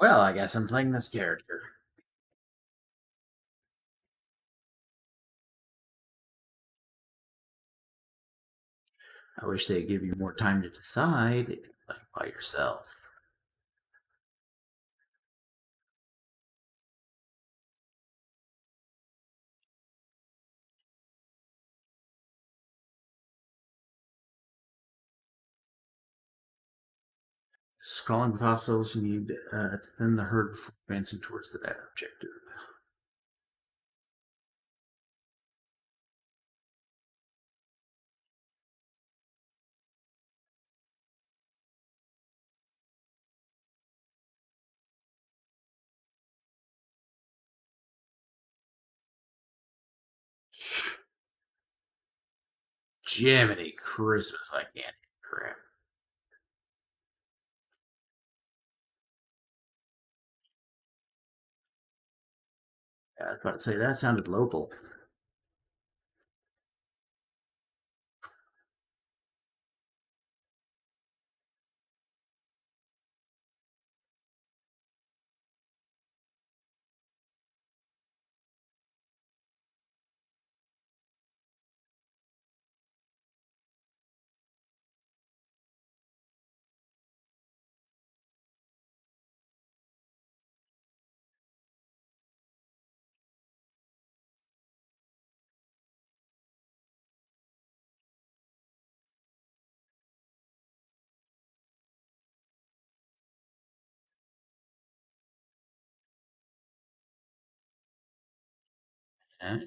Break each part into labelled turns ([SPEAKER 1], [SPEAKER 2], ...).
[SPEAKER 1] Well, I guess I'm playing this character. I wish they'd give you more time to decide, like by yourself. Scrolling with hostiles, you need to thin the herd before advancing towards the data objective. Jiminy Christmas, I can't. Crap. Yeah, I was about to say that sounded local. Eh?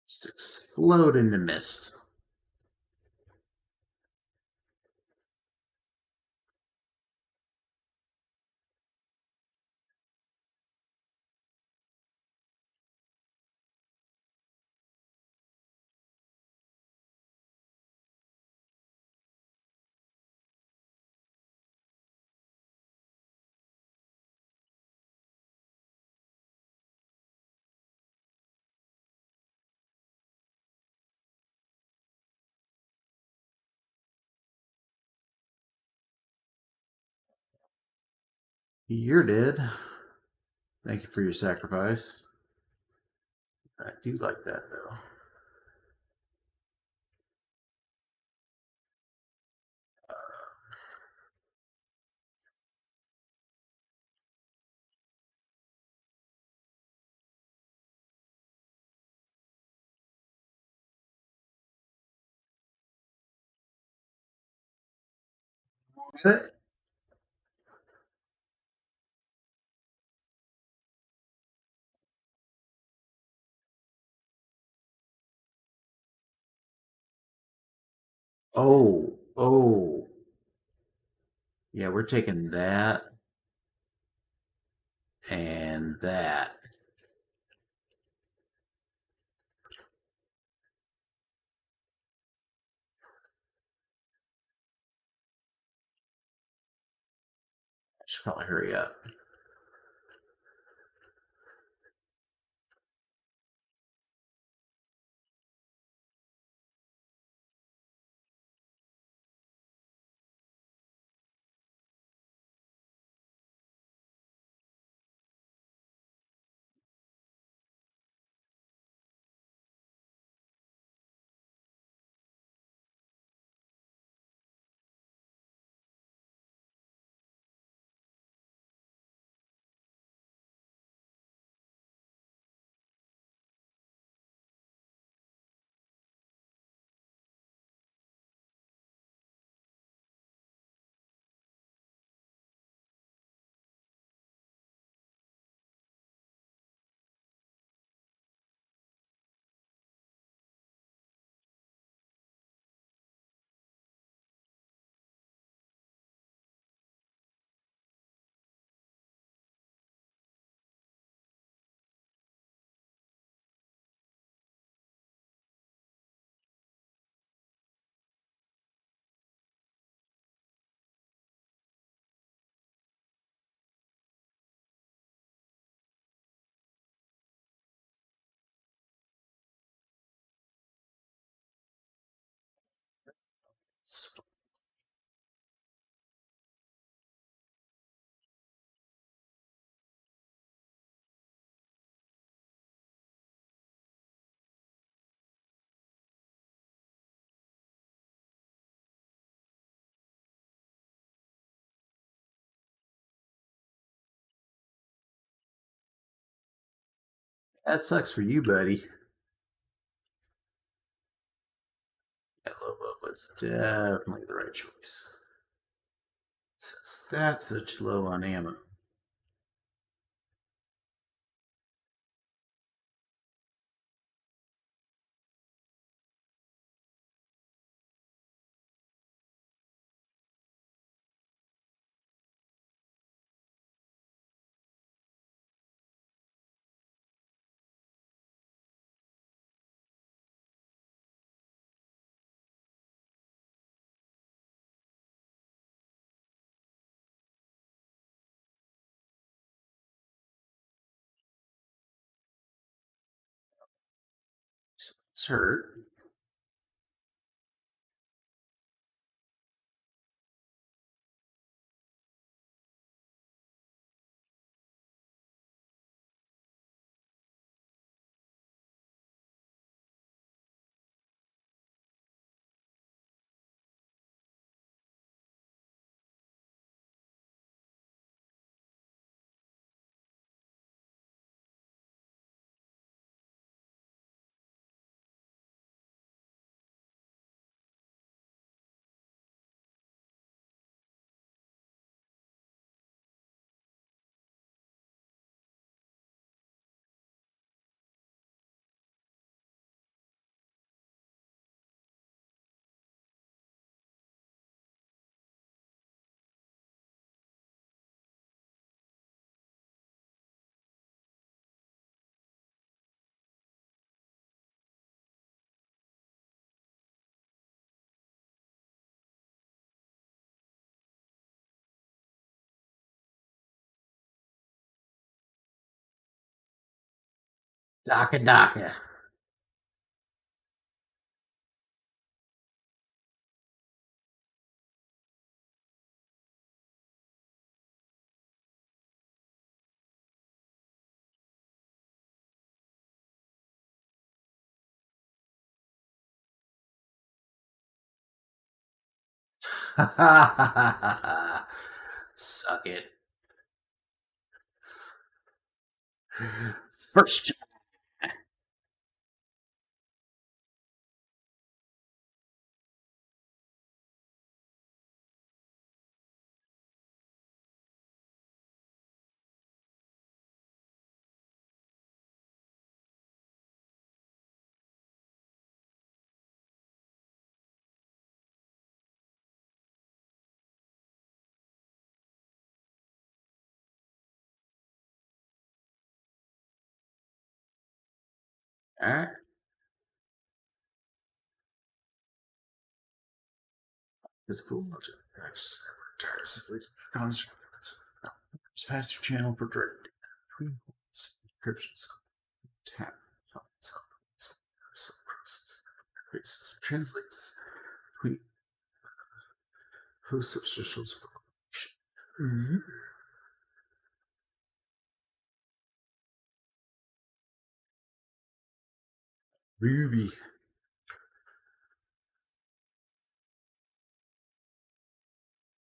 [SPEAKER 1] Just explode into mist. You're dead. Thank you for your sacrifice. I do like that though. What? Oh, oh. Yeah, we're taking that and that. I should probably hurry up. That sucks for you, buddy. Yeah, Loba was definitely the right choice. Since that's such low on ammo. It's hurt. Daka Daka. Suck it. First. Alright. It's cool. Tires. Just pass through channel for direct encryptions. Tap. Translates between host substitutions for location. Ruby.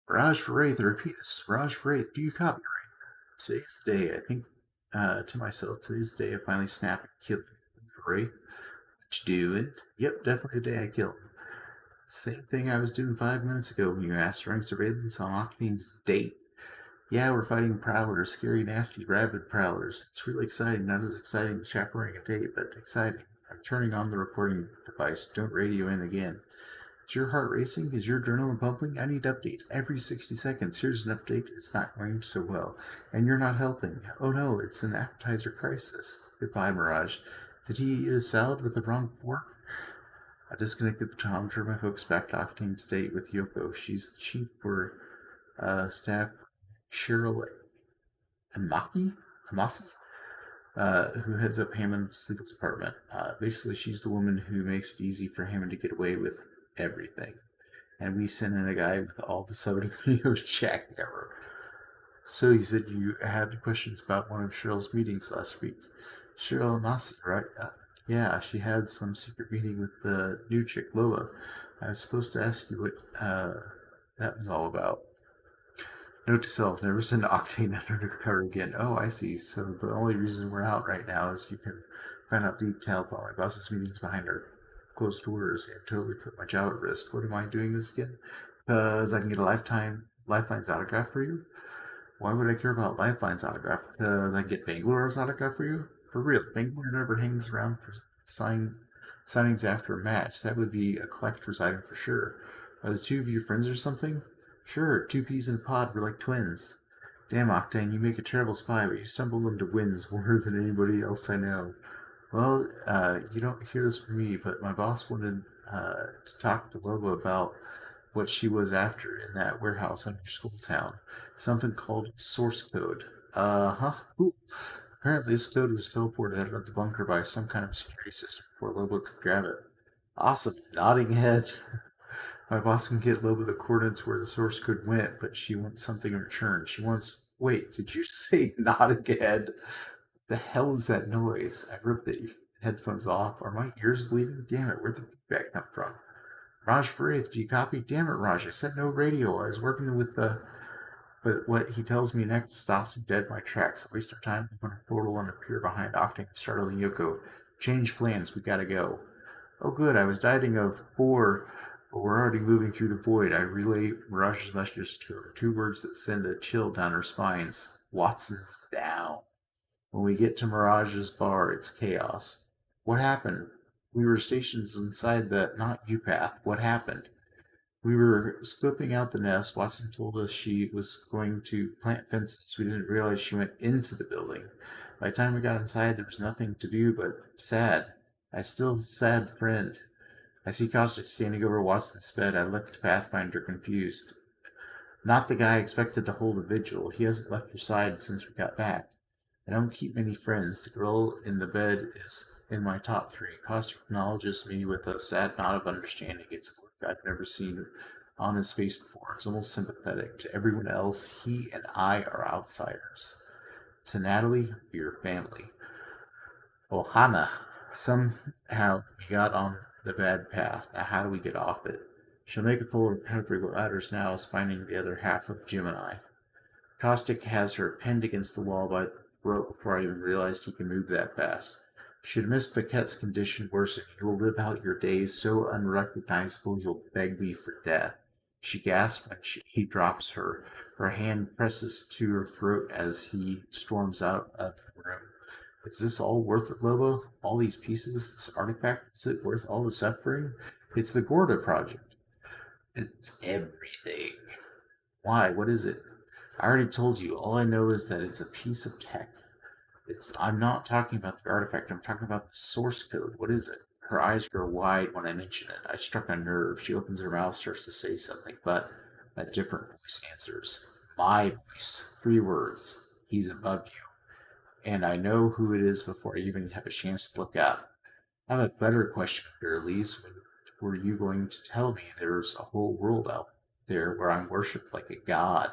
[SPEAKER 1] Raj Wraith, I repeat this. Raj Wraith, do you copyright? Today's the day, I think to myself, today's the day I finally snapped and killed Wraith. What you doing? Yep, definitely the day I killed him. Same thing I was doing 5 minutes ago when you asked running surveillance on Octane's date. Yeah, we're fighting prowlers, scary, nasty, rabid prowlers. It's really exciting. Not as exciting as chaperoning a date, but exciting. I'm turning on the recording device. Don't radio in again. Is your heart racing? Is your adrenaline pumping? I need updates every 60 seconds. Here's an update. It's not going so well. And you're not helping. Oh no, it's an appetizer crisis. Goodbye, Mirage. Did he eat a salad with the wrong fork? I disconnected the tom, turned my focus back to Octane State with Yoko. She's the chief for staff Cheryl Amasi, who heads up Hammond's legal department. Basically, she's the woman who makes it easy for Hammond to get away with everything. And we sent in a guy with all the sub videos checked ever. So you said you had questions about one of Cheryl's meetings last week. Cheryl Amasi, right? Yeah, she had some secret meeting with the new chick, Loba. I was supposed to ask you what that was all about. Note to self, never send Octane undercover again. Oh, I see. So the only reason we're out right now is you can find out detail about my boss's meetings behind our closed doors and totally put my job at risk. What am I doing this again? Because I can get a Lifeline's autograph for you? Why would I care about Lifeline's autograph? Because I can get Bangalore's autograph for you? For real, Bangalore never hangs around for signings after a match. That would be a collector's item for sure. Are the two of you friends or something? Sure, two peas in a pod, we're like twins. Damn, Octane, you make a terrible spy, but you stumble into wins more than anybody else I know. Well, you don't hear this from me, but my boss wanted to talk to Loba about what she was after in that warehouse under School Town. Something called source code. Uh-huh. Cool. Apparently, this code was teleported out of the bunker by some kind of security system before Loba could grab it. Awesome. Nodding head. My boss can get Loba the coordinates where the source code went, but she wants something in return. She wants. Wait, did you say nodding head? The hell is that noise? I ripped the headphones off. Are my ears bleeding? Damn it, where'd the feedback come from? Raj Braith, do you copy? Damn it, Raj, I said no radio. I was working with the. But what he tells me next stops me dead in my tracks. I waste our time, open a portal and appear behind Octane and startling Yoko. Change plans, we gotta go. Oh, good, I was dieting of 4, but we're already moving through the void. I relay Miraj's messages to her. 2 words that send a chill down our spines. Watson's down. When we get to Mirage's bar, it's chaos. What happened? We were stationed inside the not you path. What happened? We were scoping out the nest. Watson told us she was going to plant fences. We didn't realize she went into the building. By the time we got inside, there was nothing to do but sad. I still sad friend. I see Caustic standing over Watson's bed. I looked Pathfinder confused. Not the guy I expected to hold a vigil. He hasn't left your side since we got back. I don't keep many friends. The girl in the bed is in my top 3. Caustic acknowledges me with a sad nod of understanding. It's a look I've never seen on his face before. It's almost sympathetic. To everyone else, he and I are outsiders. To Natalie, we're family. Ohana. Somehow we got on the bad path. Now how do we get off it? She'll make a fool of Henry Ladders now as finding the other half of Gemini. Caustic has her pinned against the wall by the rope before I even realized he can move that fast. Should Miss Paquette's condition worsen, you will live out your days so unrecognizable you'll beg me for death. She gasps when he drops her. Her hand presses to her throat as he storms out of the room. Is this all worth it, Lobo? All these pieces, this artifact, is it worth all the suffering? It's the Gorda project. It's everything. Why? What is it? I already told you. All I know is that it's a piece of tech. I'm not talking about the artifact. I'm talking about the source code. What is it? Her eyes grow wide when I mention it. I struck a nerve. She opens her mouth, starts to say something, but a different voice answers. My voice. 3 words. He's above you. And I know who it is before I even have a chance to look up. I have a better question, Girlies. When were you going to tell me there's a whole world out there where I'm worshipped like a god?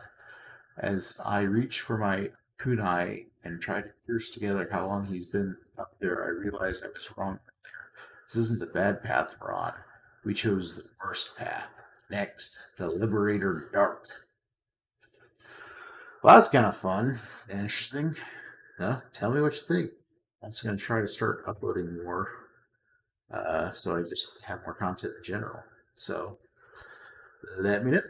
[SPEAKER 1] As I reach for my kunai and try to pierce together how long he's been up there, I realize I was wrong there. This isn't the bad path we're on. We chose the worst path. Next, the Liberator Dark. Well, that's kind of fun and interesting. Tell me what you think. I'm just going to try to start uploading more, so I just have more content in general. So, let me know.